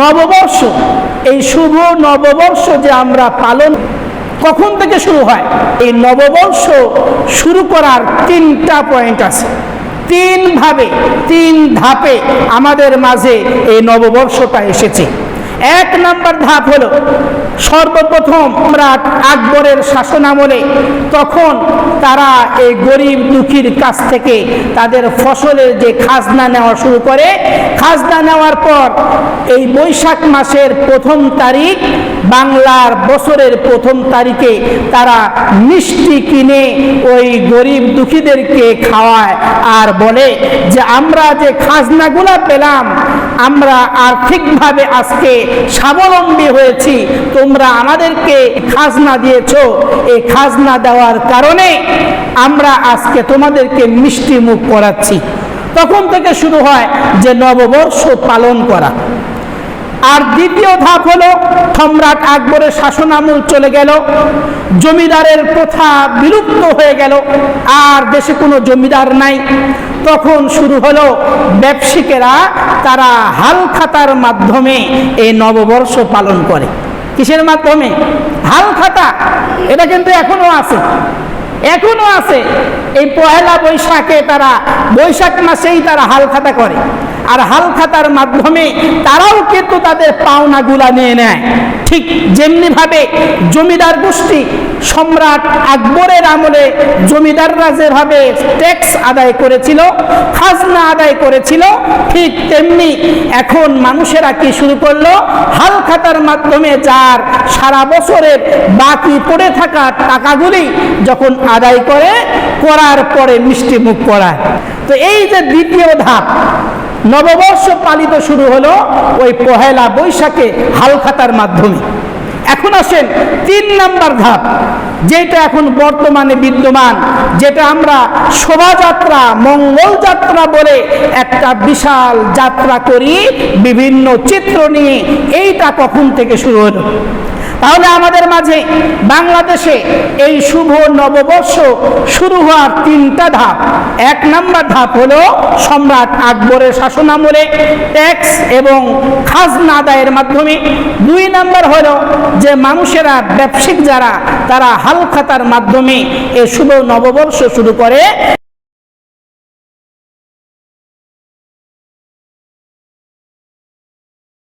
নববর্ষ, এই শুভ নববর্ষ যে আমরা পালন কখন থেকে শুরু হয়? এই নববর্ষ শুরু করার 3টা পয়েন্ট আছে। 3 ভাবে 3 ধাপে আমাদের মাঝে এই নববর্ষটা এসেছে। 1 নাম্বার ধাপ হলো, সর্বপ্রথম সম্রাট আকবরের শাসনামলে তখন তারা এই গরিব দুঃখীর কাছ থেকে তাদের ফসলের যে খাজনা নেওয়া শুরু করে। খাজনা নেওয়ার পর এই বৈশাখ মাসের 1ম তারিখ, বাংলার বছরের 1ম তারিখে তারা মিষ্টি কিনে ওই গরিব দুঃখীদেরকে খাওয়ায় আর বলে যে আমরা যে খাজনাগুলা পেলাম, আমরা আর্থিকভাবে আজকে স্বাবলম্বী হয়েছি, তোমরা আমাদেরকে খাজনা দিয়েছো, এই খাজনা দেওয়ার কারণে আমরা আজকে তোমাদেরকে মিষ্টি মুখ করাচ্ছি। তখন থেকে শুরু হয় যে নববর্ষ পালন করা। আর দ্বিতীয় ধাপ হলো, সম্রাট আকবরের শাসনামল চলে গেল, জমিদারের প্রথা বিলুপ্ত হয়ে গেল, আর দেশে কোনো জমিদার নাই। তখন শুরু হলো ব্যবসায়ীরা তারা হালখাতার মাধ্যমে এই নববর্ষ পালন করে। কিসের মাধ্যমে? হালখাতা। এটা কিন্তু এখনো আছে, এখনো আছে। এই পহেলা বৈশাখে তারা, বৈশাখ মাসেই তারা হালখাতা করে, আর হালখাতার মাধ্যমে তারাও কিন্তু তাদের পাওনাগুলা নিয়ে নেয়। ঠিক যেমনি ভাবে জমিদার গোষ্ঠী সম্রাট আকবরের আমলে জমিদাররা যেভাবে ট্যাক্স আদায় করেছিল, খাজনা আদায় করেছিল, ঠিক তেমনি এখন মানুষেরা কি শুরু করলো? হালখাতার মাধ্যমে যার সারা বছরের বাকি পড়ে থাকা টাকাগুলি যখন আদায় করার পরে মিষ্টি মুখ করায়। তো এই যে দ্বিতীয় ধাপ, নববর্ষ পালিত শুরু হলো ওই পহেলা বৈশাখে হালখাতার মাধ্যমে। এখন আসেন 3 নাম্বার ধাপ, যেটা এখন বর্তমানে বিদ্যমান, যেটা আমরা শোভাযাত্রা, মঙ্গল যাত্রা বলে একটা বিশাল যাত্রা করি বিভিন্ন চিত্র নিয়ে। এইটা কখন থেকে শুরু হলো? তাহলে আমাদের মাঝে বাংলাদেশে এই শুভ নববর্ষ শুরু হওয়ার 3টা ধাপ। 1 নাম্বার ধাপ হলো সম্রাট আকবরের শাসনামলে ট্যাক্স এবং খাজনা আদায়ের মাধ্যমে। 2 নাম্বার হলো যে মানুষেরা, ব্যবসায়িক যারা, তারা হালখাতার মাধ্যমে এই শুভ নববর্ষ শুরু করে।